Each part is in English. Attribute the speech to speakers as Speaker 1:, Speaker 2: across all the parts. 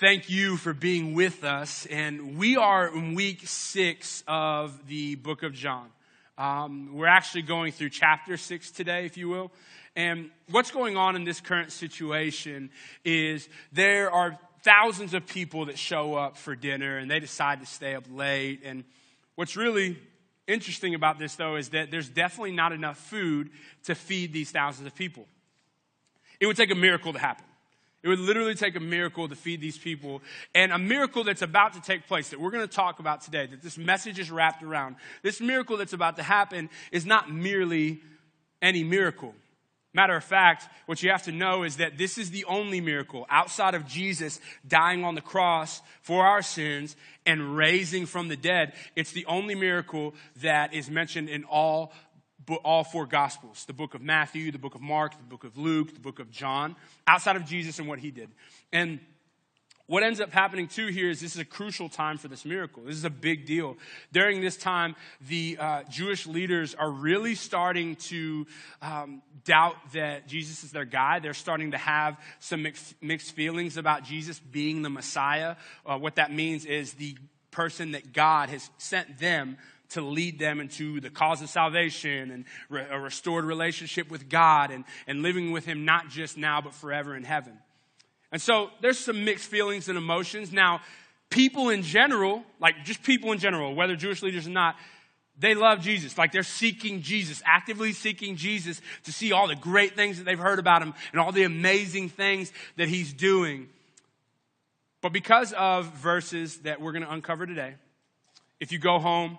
Speaker 1: Thank you for being with us. And we are in week 6 of the book of John. We're actually going through chapter 6 today, if you will. And what's going on in this current situation is there are thousands of people that show up for dinner and they decide to stay up late. And what's really interesting about this, though, is that there's definitely not enough food to feed these thousands of people. It would take a miracle to happen. It would literally take a miracle to feed these people, and a miracle that's about to take place that we're going to talk about today, that this message is wrapped around. This miracle that's about to happen is not merely any miracle. Matter of fact, what you have to know is that this is the only miracle outside of Jesus dying on the cross for our sins and raising from the dead. It's the only miracle that is mentioned in all 4 Gospels, the book of Matthew, the book of Mark, the book of Luke, the book of John, outside of Jesus and what he did. And what ends up happening too here is this is a crucial time for this miracle. This is a big deal. During this time, the Jewish leaders are really starting to doubt that Jesus is their guy. They're starting to have some mixed feelings about Jesus being the Messiah. What that means is the person that God has sent them to lead them into the cause of salvation and a restored relationship with God and living with him not just now but forever in heaven. And so there's some mixed feelings and emotions. Now, people in general, like just people in general, whether Jewish leaders or not, they love Jesus. Like they're seeking Jesus, actively seeking Jesus to see all the great things that they've heard about him and all the amazing things that he's doing. But because of verses that we're going to uncover today, if you go home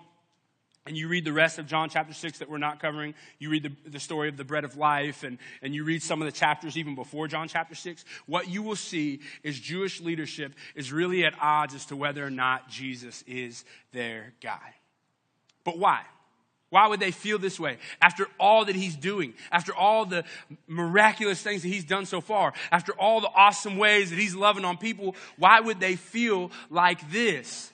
Speaker 1: and you read the rest of John chapter 6 that we're not covering, you read the story of the bread of life, and you read some of the chapters even before John chapter 6, what you will see is Jewish leadership is really at odds as to whether or not Jesus is their guy. But why? Why would they feel this way? After all that he's doing, after all the miraculous things that he's done so far, after all the awesome ways that he's loving on people, why would they feel like this?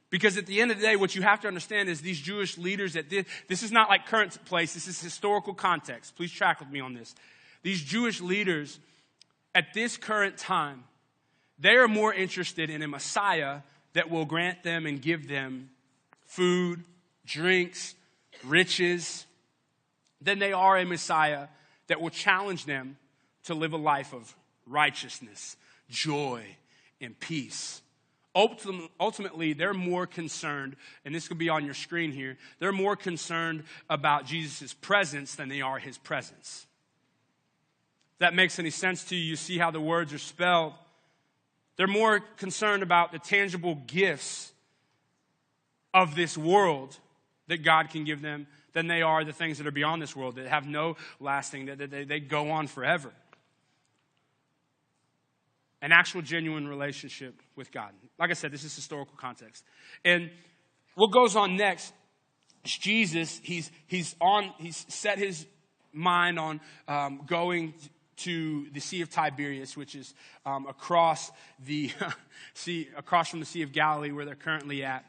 Speaker 1: Because at the end of the day, what you have to understand is these Jewish leaders, this is not like current place, this is historical context. Please track with me on this. These Jewish leaders, at this current time, they are more interested in a Messiah that will grant them and give them food, drinks, riches, than they are a Messiah that will challenge them to live a life of righteousness, joy, and peace. Ultimately, they're more concerned, and this could be on your screen here, they're more concerned about Jesus' presence than they are his presence. If that makes any sense to you, you see how the words are spelled. They're more concerned about the tangible gifts of this world that God can give them than they are the things that are beyond this world, that have no lasting, that they go on forever. An actual genuine relationship with God. Like I said, this is historical context. And what goes on next is Jesus, he's set his mind on going to the Sea of Tiberias, which is across the across from the Sea of Galilee where they're currently at.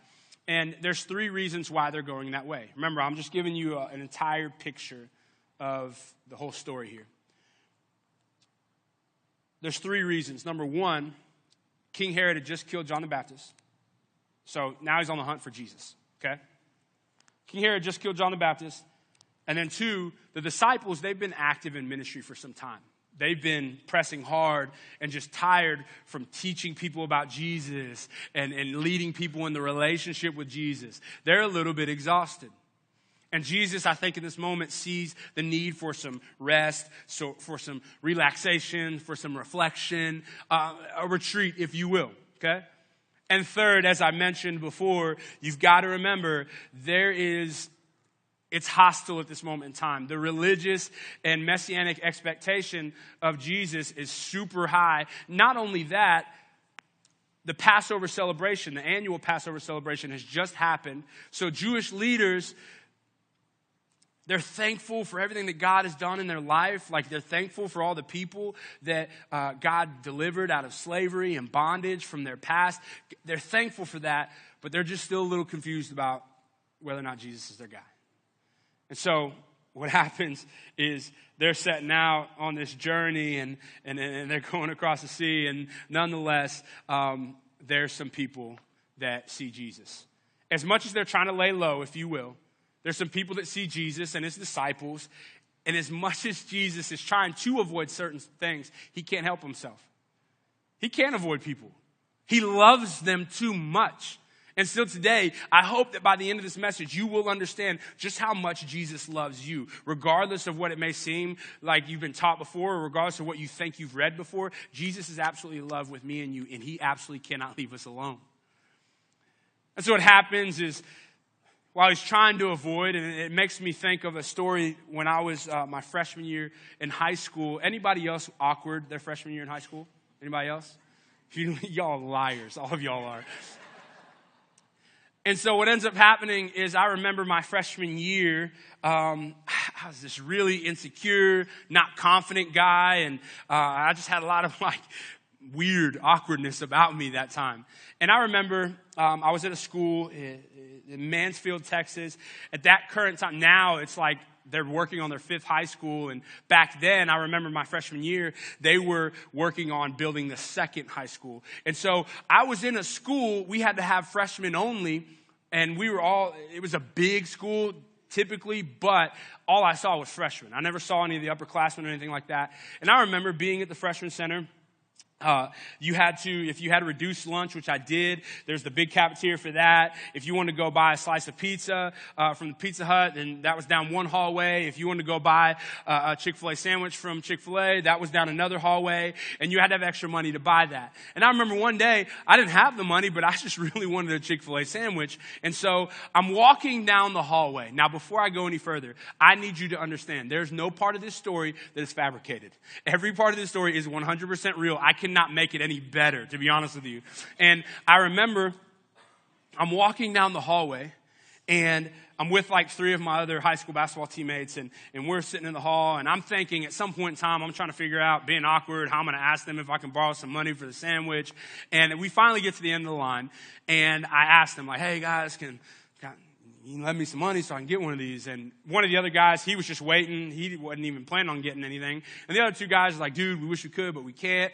Speaker 1: And there's 3 reasons why they're going that way. Remember, I'm just giving you an entire picture of the whole story here. There's 3 reasons. Number 1, King Herod had just killed John the Baptist. So now he's on the hunt for Jesus, okay? King Herod just killed John the Baptist. And then 2, the disciples, they've been active in ministry for some time. They've been pressing hard and just tired from teaching people about Jesus and leading people in the relationship with Jesus. They're a little bit exhausted. And Jesus, I think in this moment, sees the need for some rest, so for some relaxation, for some reflection, a retreat, if you will, okay? And 3rd, as I mentioned before, you've got to remember, it's hostile at this moment in time. The religious and messianic expectation of Jesus is super high. Not only that, the Passover celebration, the annual Passover celebration has just happened. So Jewish leaders, they're thankful for everything that God has done in their life. Like they're thankful for all the people that God delivered out of slavery and bondage from their past. They're thankful for that, but they're just still a little confused about whether or not Jesus is their guy. And so what happens is they're setting out on this journey and they're going across the sea. And nonetheless, there's some people that see Jesus. As much as they're trying to lay low, if you will, there's some people that see Jesus and his disciples. And as much as Jesus is trying to avoid certain things, he can't help himself. He can't avoid people. He loves them too much. And still today, I hope that by the end of this message, you will understand just how much Jesus loves you. Regardless of what it may seem like you've been taught before, or regardless of what you think you've read before, Jesus is absolutely in love with me and you, and he absolutely cannot leave us alone. And so what happens is, while he's trying to avoid, and it makes me think of a story when I was my freshman year in high school. Anybody else awkward their freshman year in high school? Anybody else? Y'all liars. All of y'all are. And so what ends up happening is I remember my freshman year, I was this really insecure, not confident guy, and I just had a lot of weird awkwardness about me that time. And I remember I was at a school in Mansfield, Texas. At that current time, now it's like they're working on their 5th high school. And back then, I remember my freshman year, they were working on building the 2nd high school. And so I was in a school, we had to have freshmen only. And it was a big school typically, but all I saw was freshmen. I never saw any of the upperclassmen or anything like that. And I remember being at the freshman center. If you had a reduced lunch, which I did, there's the big cafeteria for that. If you wanted to go buy a slice of pizza from the Pizza Hut, then that was down one hallway. If you wanted to go buy a Chick-fil-A sandwich from Chick-fil-A, that was down another hallway, and you had to have extra money to buy that. And I remember one day, I didn't have the money, but I just really wanted a Chick-fil-A sandwich, and so I'm walking down the hallway. Now, before I go any further, I need you to understand, there's no part of this story that is fabricated. Every part of this story is 100% real. I cannot make it any better, to be honest with you. And I remember I'm walking down the hallway, and I'm with 3 of my other high school basketball teammates, and we're sitting in the hall, and I'm thinking at some point in time, I'm trying to figure out, being awkward, how I'm going to ask them if I can borrow some money for the sandwich. And we finally get to the end of the line, and I asked them, hey guys, can you lend me some money so I can get one of these? And one of the other guys, he was just waiting. He wasn't even planning on getting anything. And the other 2 guys were like, dude, we wish we could, but we can't.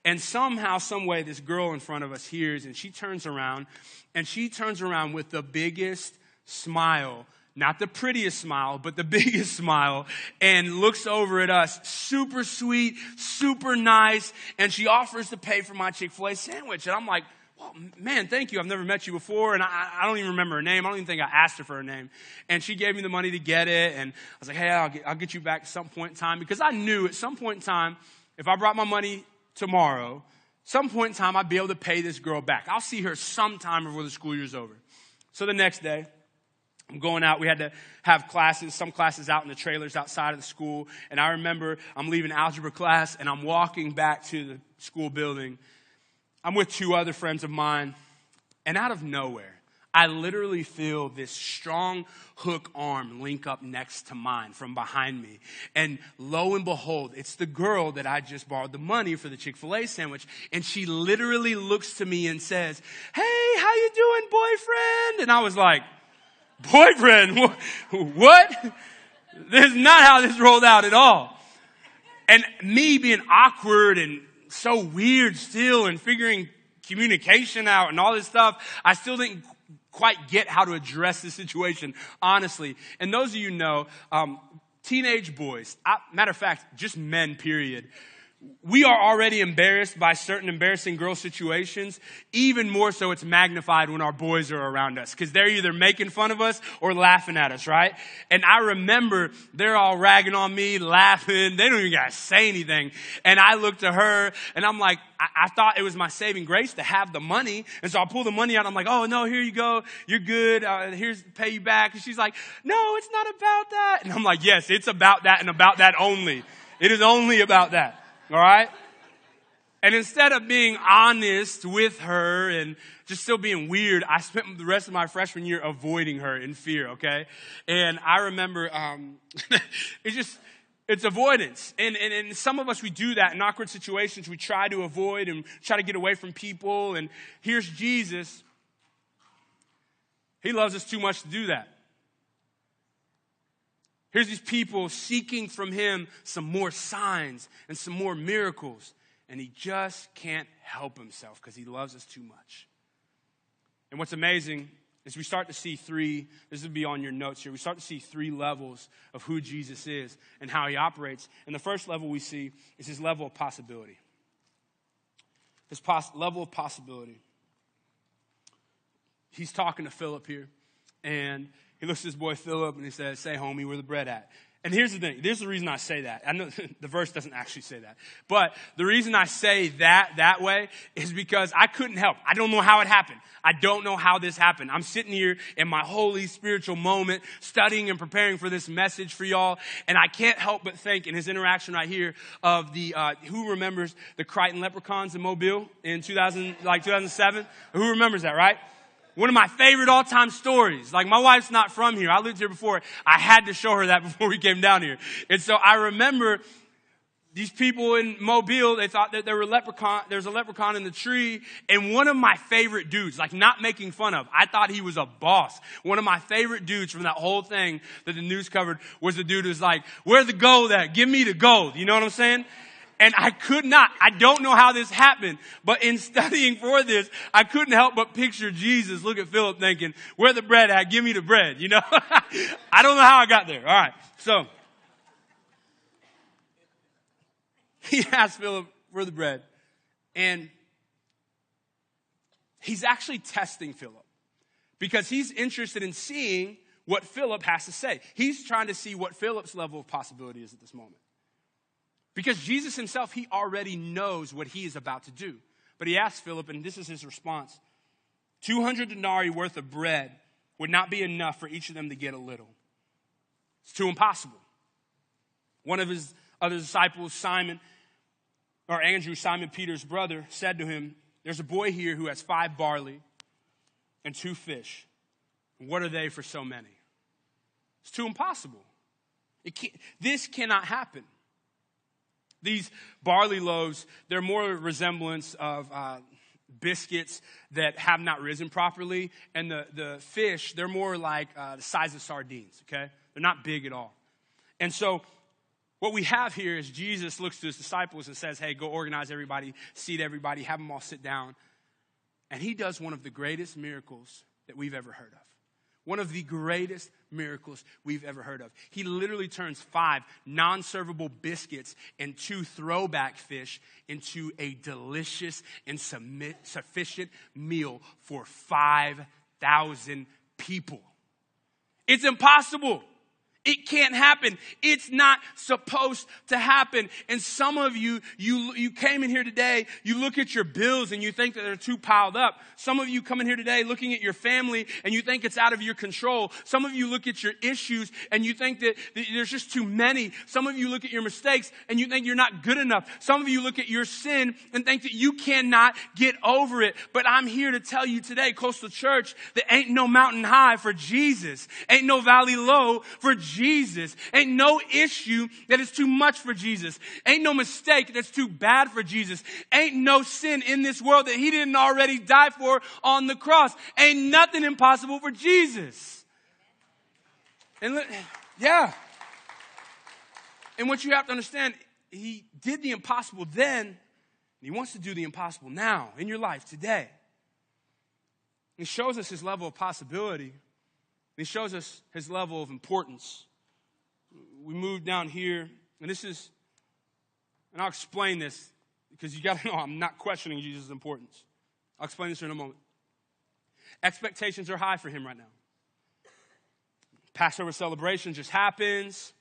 Speaker 1: And somehow, some way, this girl in front of us hears, and she turns around with the biggest smile, not the prettiest smile, but the biggest smile, and looks over at us, super sweet, super nice, and she offers to pay for my Chick-fil-A sandwich. And I'm like, well, man, thank you. I've never met you before, and I don't even remember her name. I don't even think I asked her for her name. And she gave me the money to get it, and I was like, hey, I'll get you back at some point in time, because I knew at some point in time, if I brought my money tomorrow, some point in time, I'd be able to pay this girl back. I'll see her sometime before the school year's over. So the next day, I'm going out. We had to have some classes out in the trailers outside of the school. And I remember I'm leaving algebra class, and I'm walking back to the school building. I'm with 2 other friends of mine, and out of nowhere, I literally feel this strong hook arm link up next to mine from behind me. And lo and behold, it's the girl that I just borrowed the money for the Chick-fil-A sandwich. And she literally looks to me and says, hey, how you doing, boyfriend? And I was like, boyfriend? What? This is not how this rolled out at all. And me being awkward and so weird still, and figuring communication out and all this stuff, I still didn't quite get how to address the situation, honestly. And those of you know, teenage boys, matter of fact, just men, period, we are already embarrassed by certain embarrassing girl situations. Even more so, it's magnified when our boys are around us, because they're either making fun of us or laughing at us, right? And I remember they're all ragging on me, laughing. They don't even got to say anything. And I looked at her, and I'm like, I thought it was my saving grace to have the money. And so I pull the money out. I'm like, oh, no, here you go. You're good. Here's pay you back. And she's like, no, it's not about that. And I'm like, yes, it's about that, and about that only. It is only about that. All right? And instead of being honest with her and just still being weird, I spent the rest of my freshman year avoiding her in fear, okay? And I remember, it's avoidance. And some of us, we do that in awkward situations. We try to avoid and try to get away from people. And here's Jesus. He loves us too much to do that. Here's these people seeking from him some more signs and some more miracles. And he just can't help himself because he loves us too much. And what's amazing is we start to see this will be on your notes here, we start to see 3 levels of who Jesus is and how he operates. And the first level we see is his level of possibility. His level of possibility. He's talking to Philip here, and he looks at his boy Philip and he says, "Say, homie, where the bread at?" And here's the thing. There's the reason I say that. I know the verse doesn't actually say that. But the reason I say that way is because I couldn't help. I don't know how it happened. I don't know how this happened. I'm sitting here in my holy spiritual moment, studying and preparing for this message for y'all. And I can't help but think in his interaction right here of the, who remembers the Crichton Leprechauns in Mobile in 2007? Who remembers that, right? One of my favorite all-time stories. Like, my wife's not from here. I lived here before. I had to show her that before we came down here. And so I remember these people in Mobile, they thought that there was a leprechaun in the tree. And one of my favorite dudes, like, not making fun of, I thought he was a boss. One of my favorite dudes from that whole thing that the news covered was the dude who's like, "Where's the gold at? Give me the gold." You know what I'm saying? And I don't know how this happened, but in studying for this, I couldn't help but picture Jesus. Look at Philip thinking, "Where the bread at? Give me the bread." You know, I don't know how I got there. All right. So he asked Philip for the bread, and he's actually testing Philip because he's interested in seeing what Philip has to say. He's trying to see what Philip's level of possibility is at this moment. Because Jesus himself, he already knows what he is about to do. But he asked Philip, and this is his response. 200 denarii worth of bread would not be enough for each of them to get a little. It's too impossible. One of his other disciples, Andrew, Simon Peter's brother, said to him, "There's a boy here who has 5 barley and 2 fish. What are they for so many?" It's too impossible. This cannot happen. These barley loaves, they're more a resemblance of biscuits that have not risen properly. And the fish, they're more like the size of sardines, okay? They're not big at all. And so what we have here is Jesus looks to his disciples and says, "Hey, go organize everybody, seat everybody, have them all sit down." And he does one of the greatest miracles that we've ever heard of. One of the greatest miracles we've ever heard of. He literally turns 5 non-servable biscuits and 2 throwback fish into a delicious and sufficient meal for 5,000 people. It's impossible. It can't happen. It's not supposed to happen. And some of you came in here today, you look at your bills and you think that they're too piled up. Some of you come in here today looking at your family and you think it's out of your control. Some of you look at your issues and you think that there's just too many. Some of you look at your mistakes and you think you're not good enough. Some of you look at your sin and think that you cannot get over it. But I'm here to tell you today, Coastal Church, that ain't no mountain high for Jesus. Ain't no valley low for Jesus. Ain't no issue that is too much for Jesus. Ain't no mistake that's too bad for Jesus. Ain't no sin in this world that he didn't already die for on the cross. Ain't nothing impossible for Jesus. And yeah. And what you have to understand, he did the impossible then, and he wants to do the impossible now in your life today. He shows us his level of possibility. He shows us his level of importance. We move down here, and I'll explain this because you got to know I'm not questioning Jesus' importance. I'll explain this in a moment. Expectations are high for him right now. Passover celebration just happens.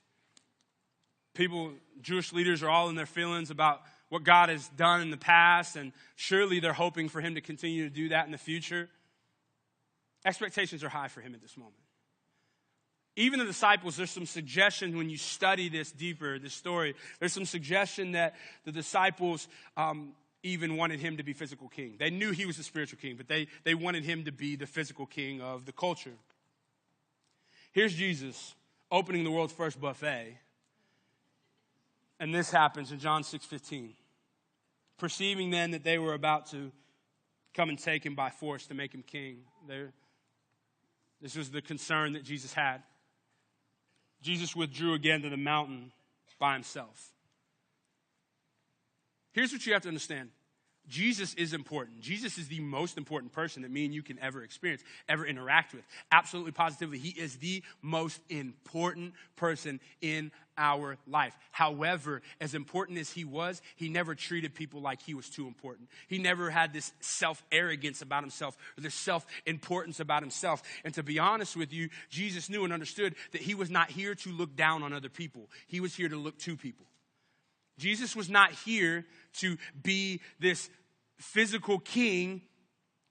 Speaker 1: Jewish leaders are all in their feelings about what God has done in the past, and surely they're hoping for him to continue to do that in the future. Expectations are high for him at this moment. Even the disciples, there's some suggestion when you study this deeper, this story, there's some suggestion that the disciples even wanted him to be physical king. They knew he was the spiritual king, but they wanted him to be the physical king of the culture. Here's Jesus opening the world's first buffet. And this happens in John 6:15. Perceiving then that they were about to come and take him by force to make him king. This was the concern that Jesus had. Jesus withdrew again to the mountain by himself. Here's what you have to understand. Jesus is important. Jesus is the most important person that me and you can ever experience, ever interact with. Absolutely, positively, he is the most important person in our life. However, as important as he was, he never treated people like he was too important. He never had this self-arrogance about himself or this self-importance about himself. And to be honest with you, Jesus knew and understood that he was not here to look down on other people. He was here to look to people. Jesus was not here to be this physical king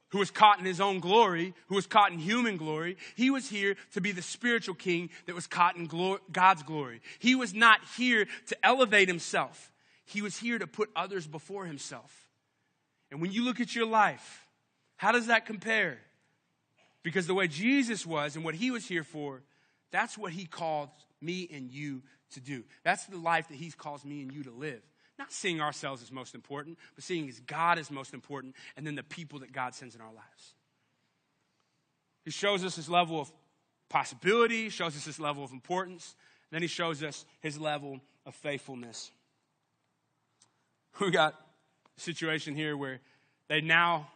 Speaker 1: who was caught in his own glory, who was caught in human glory. He was here to be the spiritual king that was caught in God's glory. He was not here to elevate himself. He was here to put others before himself. And when you look at your life, how does that compare? Because the way Jesus was and what he was here for, that's what he called me and you to do. That's the life that he calls me and you to live. Not seeing ourselves as most important, but seeing as God is most important, and then the people that God sends in our lives. He shows us his level of possibility, shows us his level of importance, then he shows us his level of faithfulness. We got a situation here where they now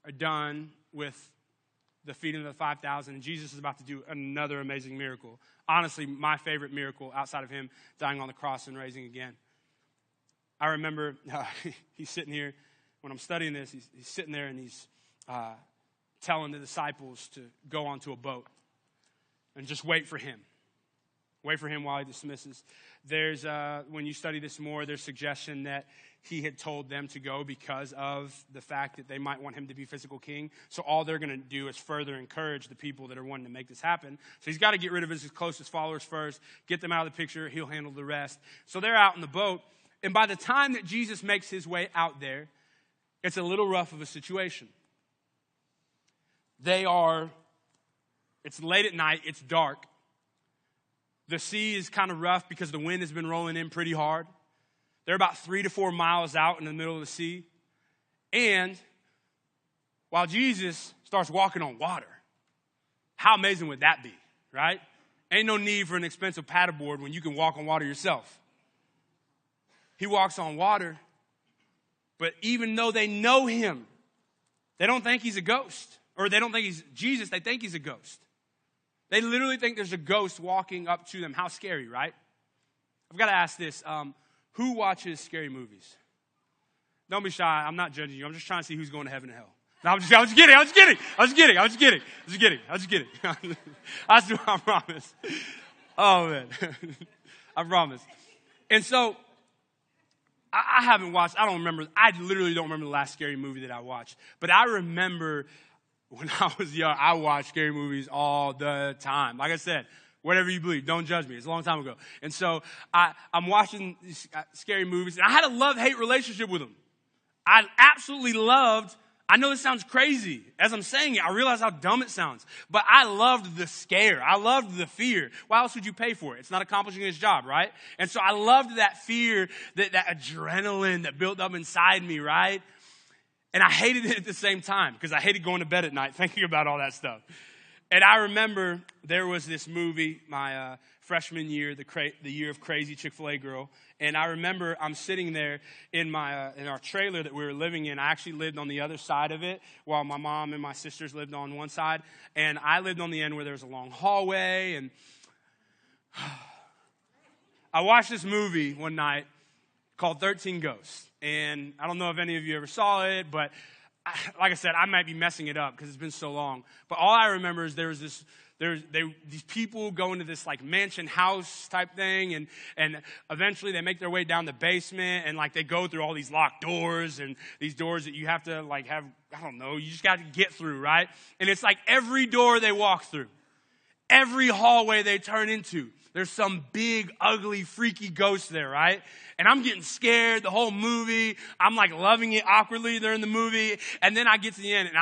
Speaker 1: are done with the feeding of the 5,000, and Jesus is about to do another amazing miracle. Honestly, my favorite miracle outside of him dying on the cross and rising again. I remember he's sitting here when I'm studying this. He's sitting there and he's telling the disciples to go onto a boat and just wait for him. Wait for him while he dismisses. There's when you study this more, there's suggestion that he had told them to go because of the fact that they might want him to be physical king. So all they're going to do is further encourage the people that are wanting to make this happen. So he's got to get rid of his closest followers first, get them out of the picture. He'll handle the rest. So they're out in the boat. And by the time that Jesus makes his way out there, it's a little rough of a situation. It's late at night, it's dark. The sea is kind of rough because the wind has been rolling in pretty hard. They're about 3 to 4 miles out in the middle of the sea. And while Jesus starts walking on water, how amazing would that be, right? Ain't no need for an expensive paddleboard when you can walk on water yourself. He walks on water, but even though they know him, they don't think he's a ghost. Or they don't think he's Jesus, they think he's a ghost. They literally think there's a ghost walking up to them. How scary, right? I've got to ask this. Who watches scary movies? Don't be shy. I'm not judging you. I'm just trying to see who's going to heaven and hell. No, I'm just kidding. I promise. Oh, man. I promise. And so, I haven't watched, I literally don't remember the last scary movie that I watched. But I remember when I was young, I watched scary movies all the time. Like I said, whatever you believe, don't judge me. It's a long time ago. And so I'm watching these scary movies, and I had a love-hate relationship with them. I absolutely loved, I know this sounds crazy. As I'm saying it, I realize how dumb it sounds. But I loved the scare. I loved the fear. Why else would you pay for it? It's not accomplishing his job, right? And so I loved that fear, that adrenaline that built up inside me, right? And I hated it at the same time because I hated going to bed at night thinking about all that stuff. And I remember there was this movie, my freshman year, the year of Crazy Chick-fil-A Girl. And I remember I'm sitting there in our trailer that we were living in. I actually lived on the other side of it while my mom and my sisters lived on one side. And I lived on the end where there was a long hallway. And I watched this movie one night called 13 Ghosts. And I don't know if any of you ever saw it, but like I said, I might be messing it up because it's been so long. But all I remember is these people go into this like mansion house type thing, and eventually they make their way down the basement, and like they go through all these locked doors and these doors that you have to like have, I don't know, you just got to get through, right? And it's like every door they walk through, every hallway they turn into, there's some big, ugly, freaky ghost there, right? And I'm getting scared the whole movie. I'm like loving it awkwardly during the movie. And then I get to the end and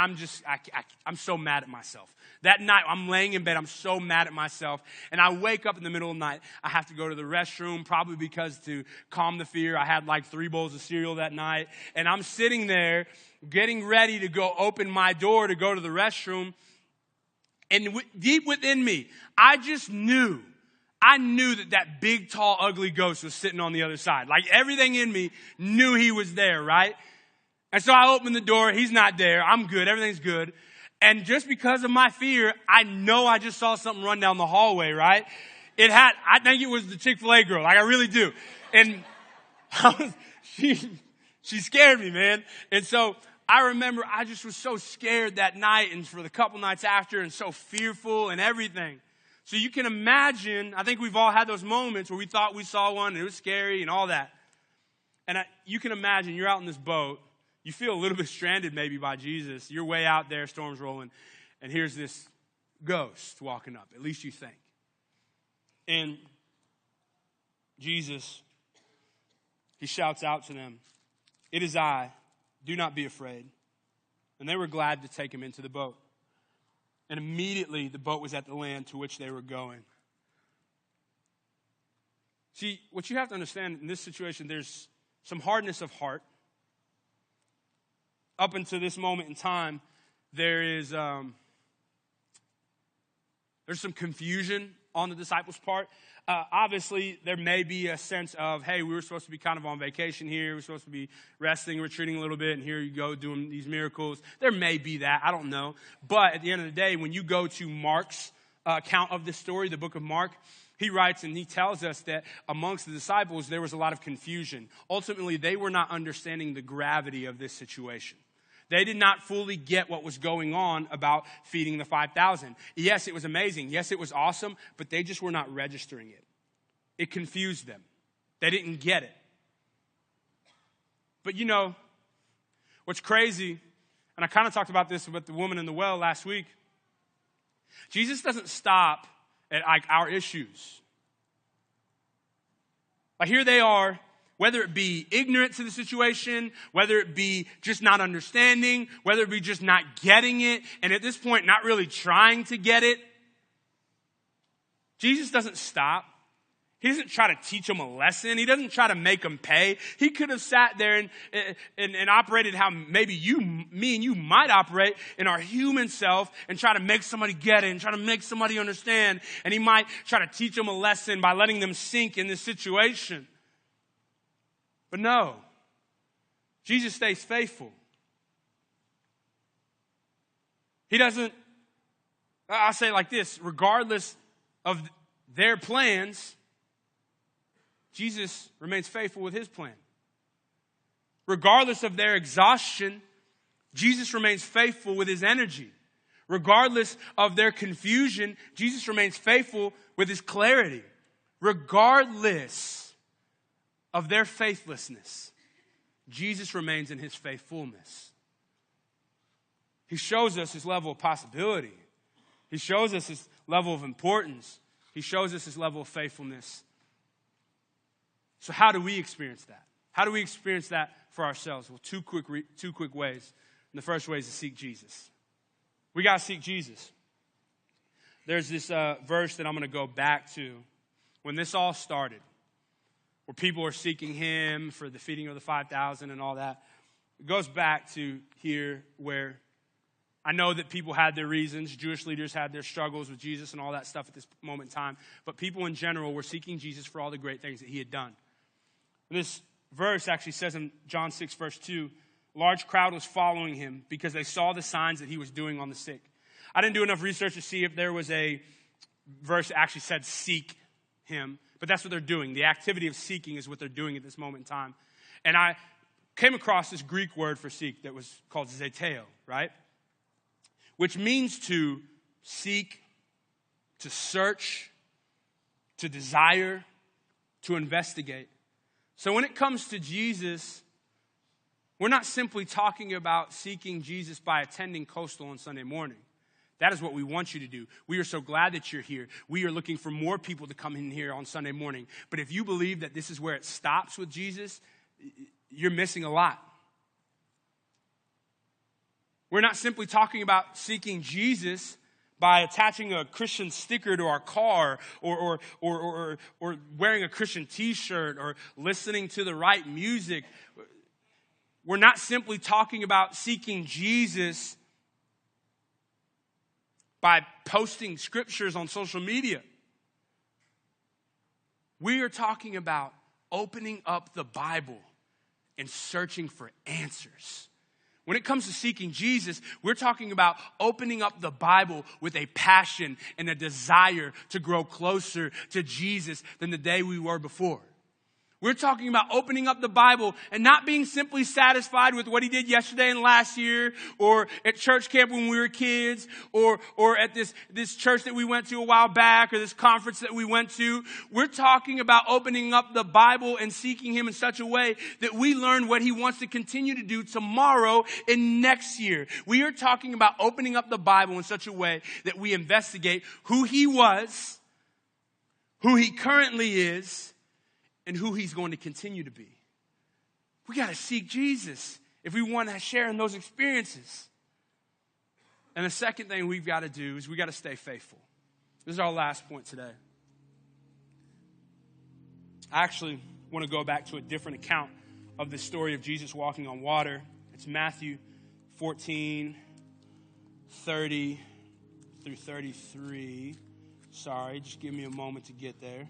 Speaker 1: I'm so mad at myself. That night, I'm laying in bed. I'm so mad at myself. And I wake up in the middle of the night. I have to go to the restroom, probably because to calm the fear, I had like 3 bowls of cereal that night. And I'm sitting there getting ready to go open my door to go to the restroom. And deep within me, I just knew I knew that big, tall, ugly ghost was sitting on the other side. Like everything in me knew he was there, right? And so I opened the door. He's not there. I'm good. Everything's good. And just because of my fear, I know I just saw something run down the hallway, right? I think it was the Chick-fil-A girl. Like I really do. And she scared me, man. And so I remember I just was so scared that night and for the couple nights after and so fearful and everything. So you can imagine, I think we've all had those moments where we thought we saw one and it was scary and all that. And you can imagine you're out in this boat. You feel a little bit stranded maybe by Jesus. You're way out there, storm's rolling, and here's this ghost walking up. At least you think. And Jesus, he shouts out to them, "It is I, do not be afraid." And they were glad to take him into the boat. And immediately the boat was at the land to which they were going. See, what you have to understand in this situation, there's some hardness of heart. Up until this moment in time, there's some confusion on the disciples' part. Obviously, there may be a sense of, hey, we were supposed to be kind of on vacation here. We're supposed to be resting, retreating a little bit, and here you go doing these miracles. There may be that. I don't know. But at the end of the day, when you go to Mark's account of this story, the book of Mark, he writes and he tells us that amongst the disciples, there was a lot of confusion. Ultimately, they were not understanding the gravity of this situation. They did not fully get what was going on about feeding the 5,000. Yes, it was amazing. Yes, it was awesome, but they just were not registering it. It confused them. They didn't get it. But you know, what's crazy, and I kind of talked about this with the woman in the well last week, Jesus doesn't stop at like our issues. Like here they are, whether it be ignorant to the situation, whether it be just not understanding, whether it be just not getting it, and at this point not really trying to get it. Jesus doesn't stop. He doesn't try to teach them a lesson. He doesn't try to make them pay. He could have sat there and operated how maybe me and you might operate in our human self and try to make somebody get it and try to make somebody understand. And he might try to teach them a lesson by letting them sink in this situation. But no, Jesus stays faithful. He doesn't, I'll say it like this, regardless of their plans, Jesus remains faithful with his plan. Regardless of their exhaustion, Jesus remains faithful with his energy. Regardless of their confusion, Jesus remains faithful with his clarity. Regardless of their faithlessness, Jesus remains in his faithfulness. He shows us his level of possibility. He shows us his level of importance. He shows us his level of faithfulness. So how do we experience that? How do we experience that for ourselves? Well, two quick ways. And the first way is to seek Jesus. We got to seek Jesus. There's this verse that I'm going to go back to when this all started, where people are seeking him for the feeding of the 5,000 and all that. It goes back to here where I know that people had their reasons. Jewish leaders had their struggles with Jesus and all that stuff at this moment in time. But people in general were seeking Jesus for all the great things that he had done. And this verse actually says in John 6, verse 2, a large crowd was following him because they saw the signs that he was doing on the sick. I didn't do enough research to see if there was a verse that actually said seek him. But that's what they're doing. The activity of seeking is what they're doing at this moment in time. And I came across this Greek word for seek that was called zeteo, right? Which means to seek, to search, to desire, to investigate. So when it comes to Jesus, we're not simply talking about seeking Jesus by attending Coastal on Sunday morning. That is what we want you to do. We are so glad that you're here. We are looking for more people to come in here on Sunday morning. But if you believe that this is where it stops with Jesus, you're missing a lot. We're not simply talking about seeking Jesus by attaching a Christian sticker to our car or wearing a Christian t-shirt or listening to the right music. We're not simply talking about seeking Jesus by posting scriptures on social media. We are talking about opening up the Bible and searching for answers. When it comes to seeking Jesus, we're talking about opening up the Bible with a passion and a desire to grow closer to Jesus than the day we were before. We're talking about opening up the Bible and not being simply satisfied with what he did yesterday and last year, or at church camp when we were kids, or at this church that we went to a while back, or this conference that we went to. We're talking about opening up the Bible and seeking him in such a way that we learn what he wants to continue to do tomorrow and next year. We are talking about opening up the Bible in such a way that we investigate who he was, who he currently is, and who he's going to continue to be. We got to seek Jesus if we want to share in those experiences. And the second thing we've got to do is we got to stay faithful. This is our last point today. I actually want to go back to a different account of the story of Jesus walking on water. It's Matthew 14, 30 through 33. Sorry, just give me a moment to get there.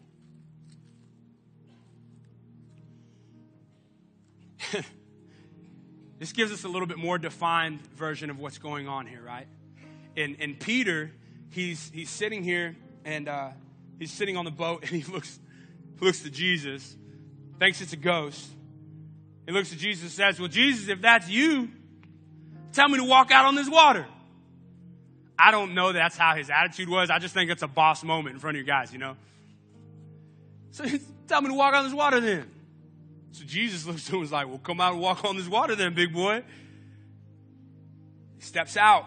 Speaker 1: This gives us a little bit more defined version of what's going on here, right? And Peter, he's sitting here, and he's sitting on the boat, and he looks to Jesus, thinks it's a ghost. He looks at Jesus and says, well, Jesus, if that's you, tell me to walk out on this water. I don't know that's how his attitude was. I just think it's a boss moment in front of you guys, you know. So tell me to walk on this water then. So Jesus looks to him and is like, well, come out and walk on this water then, big boy. He steps out.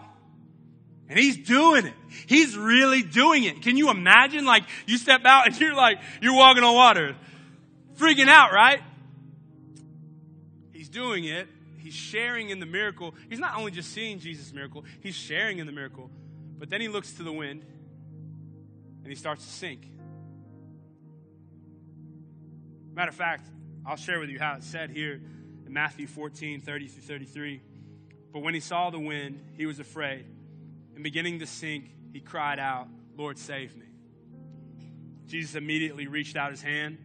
Speaker 1: And he's doing it. He's really doing it. Can you imagine? Like, you step out and you're walking on water. Freaking out, right? He's doing it. He's sharing in the miracle. He's not only just seeing Jesus' miracle, he's sharing in the miracle. But then he looks to the wind and he starts to sink. Matter of fact, I'll share with you how it's said here in Matthew 14, 30 through 33. But when he saw the wind, he was afraid. And beginning to sink, he cried out, Lord, save me. Jesus immediately reached out his hand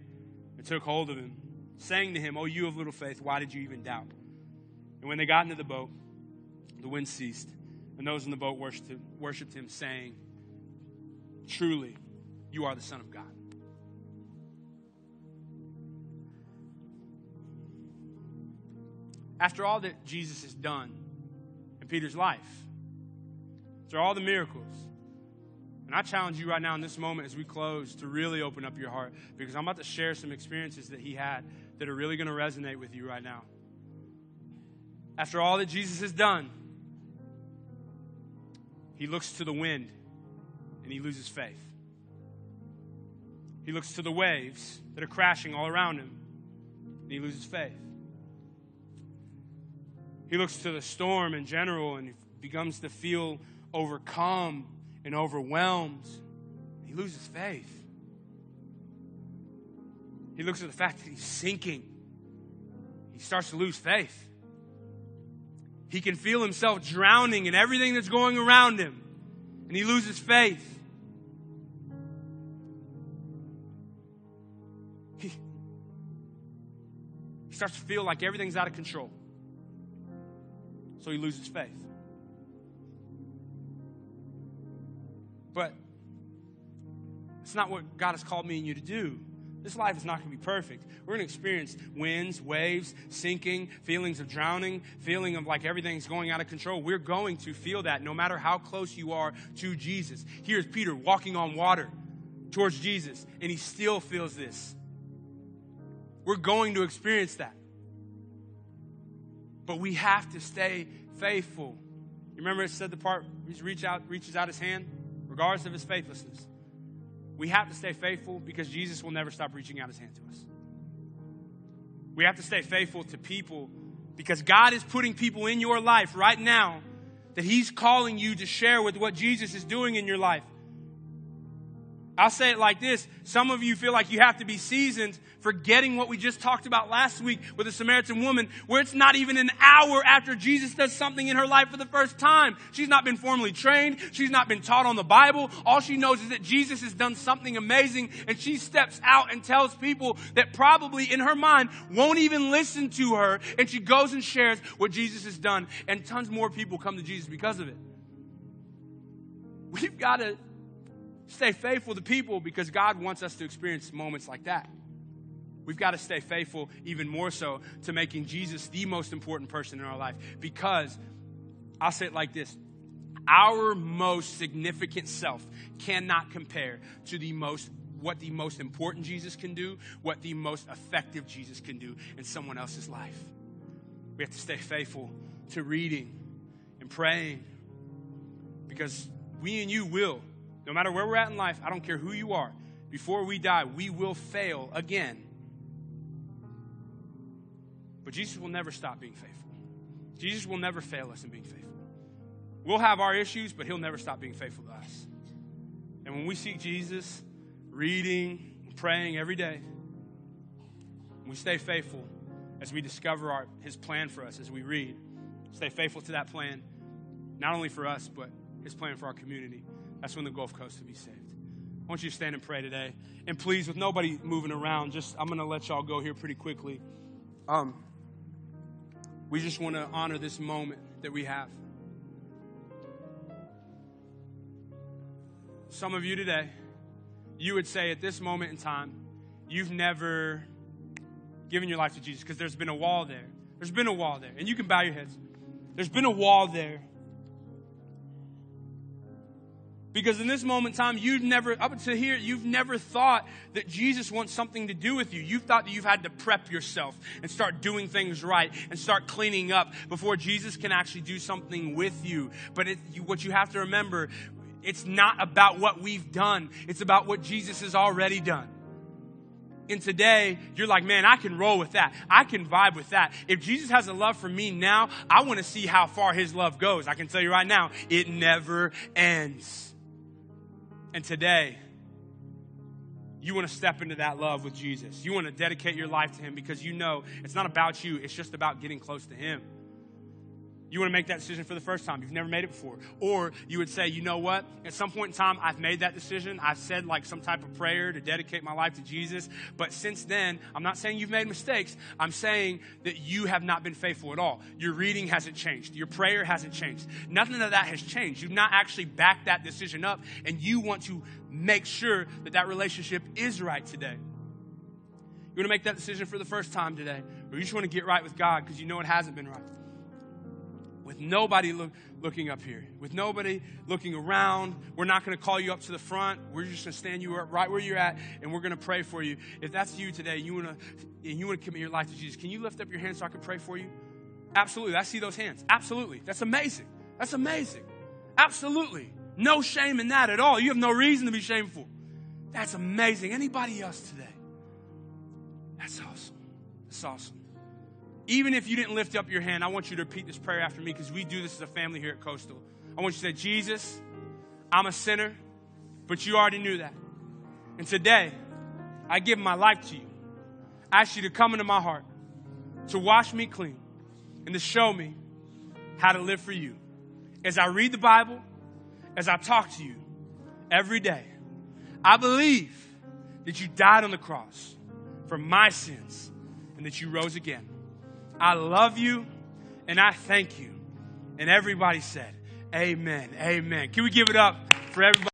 Speaker 1: and took hold of him, saying to him, oh, you of little faith, why did you even doubt? And when they got into the boat, the wind ceased, and those in the boat worshiped him, saying, truly, you are the Son of God. After all that Jesus has done in Peter's life, after all the miracles, and I challenge you right now in this moment as we close to really open up your heart, because I'm about to share some experiences that he had that are really going to resonate with you right now. After all that Jesus has done, he looks to the wind and he loses faith. He looks to the waves that are crashing all around him and he loses faith. He looks to the storm in general and he begins to feel overcome and overwhelmed. He loses faith. He looks at the fact that he's sinking. He starts to lose faith. He can feel himself drowning in everything that's going around him, and he loses faith. He starts to feel like everything's out of control. So he loses faith. But it's not what God has called me and you to do. This life is not going to be perfect. We're going to experience winds, waves, sinking, feelings of drowning, feeling of like everything's going out of control. We're going to feel that no matter how close you are to Jesus. Here's Peter walking on water towards Jesus, and he still feels this. We're going to experience that. But we have to stay faithful. You remember it said the part, he reaches out his hand, regardless of his faithlessness. We have to stay faithful because Jesus will never stop reaching out his hand to us. We have to stay faithful to people because God is putting people in your life right now that he's calling you to share with what Jesus is doing in your life. I'll say it like this. Some of you feel like you have to be seasoned, forgetting what we just talked about last week with the Samaritan woman, where it's not even an hour after Jesus does something in her life for the first time. She's not been formally trained. She's not been taught on the Bible. All she knows is that Jesus has done something amazing, and she steps out and tells people that probably in her mind won't even listen to her, and she goes and shares what Jesus has done, and tons more people come to Jesus because of it. We've got to stay faithful to people because God wants us to experience moments like that. We've got to stay faithful even more so to making Jesus the most important person in our life, because I'll say it like this. Our most significant self cannot compare to what the most important Jesus can do, what the most effective Jesus can do in someone else's life. We have to stay faithful to reading and praying, because we and you will, no matter where we're at in life, I don't care who you are, before we die, we will fail again. But Jesus will never stop being faithful. Jesus will never fail us in being faithful. We'll have our issues, but he'll never stop being faithful to us. And when we seek Jesus, reading, praying every day, we stay faithful as we discover his plan for us, as we read. Stay faithful to that plan, not only for us, but his plan for our community. That's when the Gulf Coast will be saved. I want you to stand and pray today. And please, with nobody moving around, I'm going to let y'all go here pretty quickly. We just want to honor this moment that we have. Some of you today, you would say at this moment in time, you've never given your life to Jesus, because there's been a wall there. There's been a wall there. And you can bow your heads. There's been a wall there. Because in this moment in time, up until here, you've never thought that Jesus wants something to do with you. You've thought that you've had to prep yourself and start doing things right and start cleaning up before Jesus can actually do something with you. But what you have to remember, it's not about what we've done. It's about what Jesus has already done. And today, you're like, man, I can roll with that. I can vibe with that. If Jesus has a love for me now, I want to see how far his love goes. I can tell you right now, it never ends. And today, you want to step into that love with Jesus. You want to dedicate your life to him, because you know it's not about you. It's just about getting close to him. You want to make that decision for the first time. You've never made it before. Or you would say, you know what? At some point in time, I've made that decision. I've said like some type of prayer to dedicate my life to Jesus. But since then, I'm not saying you've made mistakes. I'm saying that you have not been faithful at all. Your reading hasn't changed. Your prayer hasn't changed. Nothing of that has changed. You've not actually backed that decision up. And you want to make sure that that relationship is right today. You want to make that decision for the first time today. Or you just want to get right with God because you know it hasn't been right. With nobody looking up here, with nobody looking around, we're not going to call you up to the front. We're just going to stand you right where you're at, and we're going to pray for you. If that's you today, you want to commit your life to Jesus, can you lift up your hand so I can pray for you? Absolutely. I see those hands. Absolutely. That's amazing. That's amazing. Absolutely. No shame in that at all. You have no reason to be shameful. That's amazing. Anybody else today? That's awesome. That's awesome. Even if you didn't lift up your hand, I want you to repeat this prayer after me, because we do this as a family here at Coastal. I want you to say, Jesus, I'm a sinner, but you already knew that. And today, I give my life to you. I ask you to come into my heart, to wash me clean, and to show me how to live for you. As I read the Bible, as I talk to you every day, I believe that you died on the cross for my sins and that you rose again. I love you, and I thank you. And everybody said, amen, amen. Can we give it up for everybody?